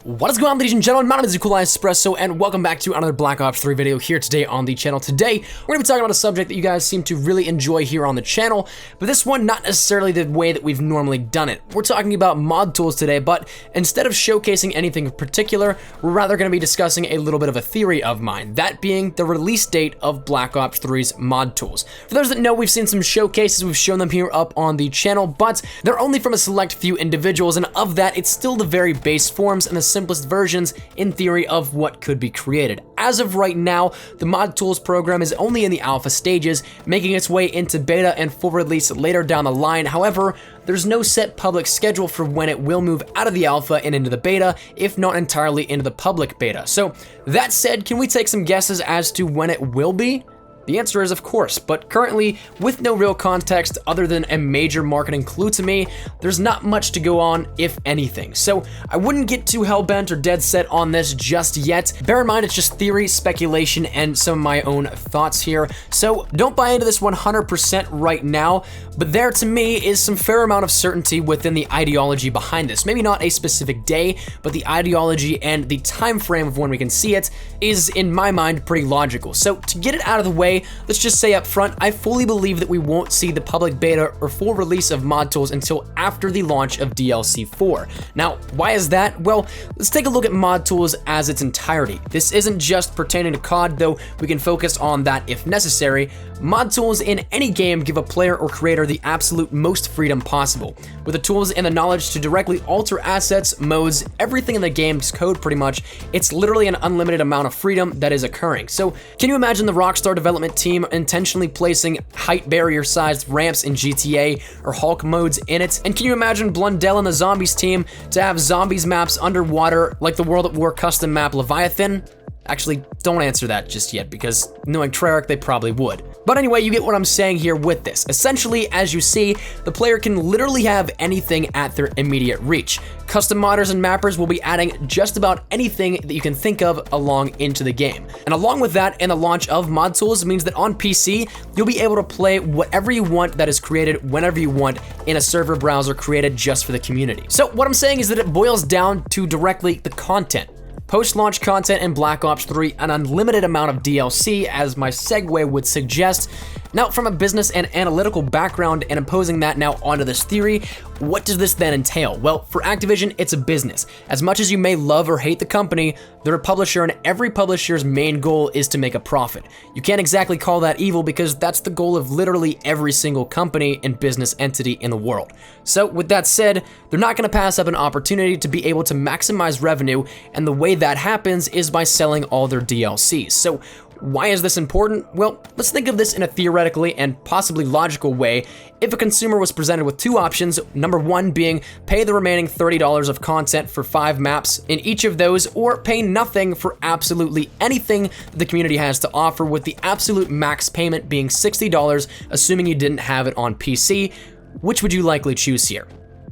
What is going on, ladies and gentlemen? My name is Espresso, and welcome back to another Black Ops 3 video here today on the channel. Today, we're going to be talking about a subject that you guys seem to really enjoy here on the channel, but this one not necessarily the way that we've normally done it. We're talking about mod tools today, but instead of showcasing anything in particular, we're rather going to be discussing a little bit of a theory of mine, that being the release date of Black Ops 3's mod tools. For those that know, we've seen some showcases, we've shown them here up on the channel, but they're only from a select few individuals, and of that, it's still the very base forms and the simplest versions in theory of what could be created. As of right now, the mod tools program is only in the alpha stages, making its way into beta and full release later down the line. However, there's no set public schedule for when it will move out of the alpha and into the beta, if not entirely into the public beta. So that said, can we take some guesses as to when it will be? The answer is of course, but currently, with no real context other than a major marketing clue to me, there's not much to go on, if anything. So I wouldn't get too hell-bent or dead set on this just yet. Bear in mind, it's just theory, speculation, and some of my own thoughts here. So don't buy into this 100% right now, but there to me is some fair amount of certainty within the ideology behind this. Maybe not a specific day, but the ideology and the time frame of when we can see it is, in my mind, pretty logical. So to get it out of the way, let's just say up front, I fully believe that we won't see the public beta or full release of mod tools until after the launch of DLC 4. Now, why is that? Well, let's take a look at mod tools as its entirety. This isn't just pertaining to COD, though we can focus on that if necessary. Mod tools in any game give a player or creator the absolute most freedom possible. With the tools and the knowledge to directly alter assets, modes, everything in the game's code pretty much, it's literally an unlimited amount of freedom that is occurring. So can you imagine the Rockstar development team intentionally placing height barrier sized ramps in GTA or Hulk modes in it? And can you imagine Blundell and the Zombies team to have Zombies maps underwater like the World at War custom map Leviathan? Actually, don't answer that just yet, because knowing Treyarch, they probably would. But anyway, you get what I'm saying here with this. Essentially, as you see, the player can literally have anything at their immediate reach. Custom modders and mappers will be adding just about anything that you can think of along into the game. And along with that, and the launch of mod tools means that on PC, you'll be able to play whatever you want that is created whenever you want in a server browser created just for the community. So what I'm saying is that it boils down to directly the content. Post-launch content in Black Ops 3, an unlimited amount of DLC, as my segue would suggest. Now, from a business and analytical background and imposing that now onto this theory, what does this then entail? Well, for Activision, it's a business. As much as you may love or hate the company, they're a publisher, and every publisher's main goal is to make a profit. You can't exactly call that evil, because that's the goal of literally every single company and business entity in the world. So with that said, they're not going to pass up an opportunity to be able to maximize revenue, and the way that happens is by selling all their DLCs. So why is this important? Well, let's think of this in a theoretically and possibly logical way. If a consumer was presented with two options, number one being pay the remaining $30 of content for 5 maps in each of those, or pay nothing for absolutely anything that the community has to offer, with the absolute max payment being $60, assuming you didn't have it on PC, which would you likely choose here?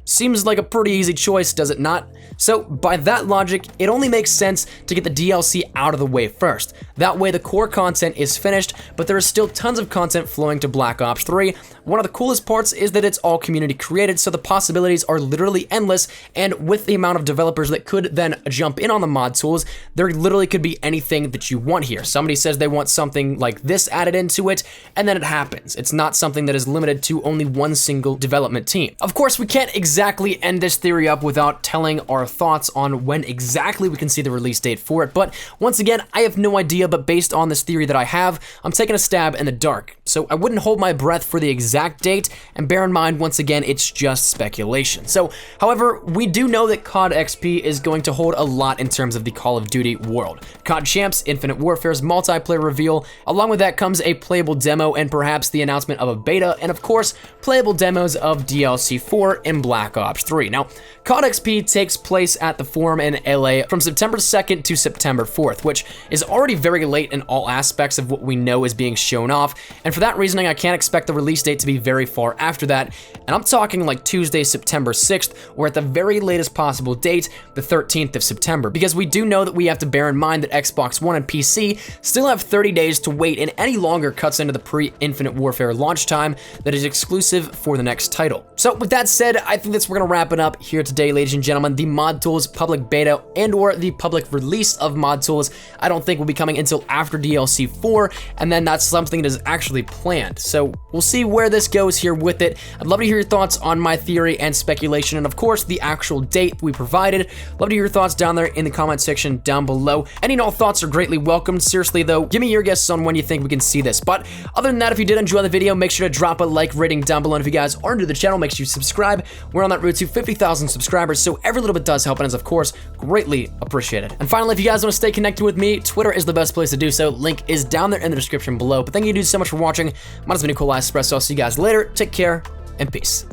Seems like a pretty easy choice, does it not? So by that logic, it only makes sense to get the DLC out of the way first. That way the core content is finished, but there is still tons of content flowing to Black Ops 3. One of the coolest parts is that it's all community created, so the possibilities are literally endless, and with the amount of developers that could then jump in on the mod tools, there literally could be anything that you want here. Somebody says they want something like this added into it, and then it happens. It's not something that is limited to only one single development team. Of course, we can't exactly end this theory up without telling our thoughts on when exactly we can see the release date for it, but once again, I have no idea, but based on this theory that I have, I'm taking a stab in the dark. So I wouldn't hold my breath for the exact date, and bear in mind, once again, it's just speculation. So, however, we do know that COD XP is going to hold a lot in terms of the Call of Duty world. COD Champs, Infinite Warfare's multiplayer reveal, along with that comes a playable demo and perhaps the announcement of a beta, and of course, playable demos of DLC 4 in Black Ops 3. Now, COD XP takes place at the Forum in LA from September 2nd to September 4th, which is already very late in all aspects of what we know is being shown off, and for that reasoning, I can't expect the release date to be very far after that, and I'm talking like Tuesday, September 6th, or at the very latest possible date, the 13th of September, because we do know that we have to bear in mind that Xbox One and PC still have 30 days to wait, and any longer cuts into the pre-Infinite Warfare launch time that is exclusive for the next title. So with that said, I think that's we're gonna wrap it up here today, ladies and gentlemen. The mod tools public beta and or the public release of mod tools, I don't think will be coming until after DLC 4, and then that's something that is actually planned. So we'll see where this goes here with it. I'd love to hear your thoughts on my theory and speculation, and of course the actual date we provided. Love to hear your thoughts down there in the comment section down below. Any and all thoughts are greatly welcomed. Seriously though, give me your guesses on when you think we can see this. But other than that, if you did enjoy the video, make sure to drop a like rating down below. And if you guys are new to the channel, make sure you subscribe. We're on that road to 50,000 subscribers, so every little bit does help and is of course greatly appreciated. And finally, if you guys want to stay connected with me, Twitter is the best place to do so. Link is down there in the description below. But thank you so much for watching. My name is Nikolai Espresso. I'll see you guys later. Take care and peace.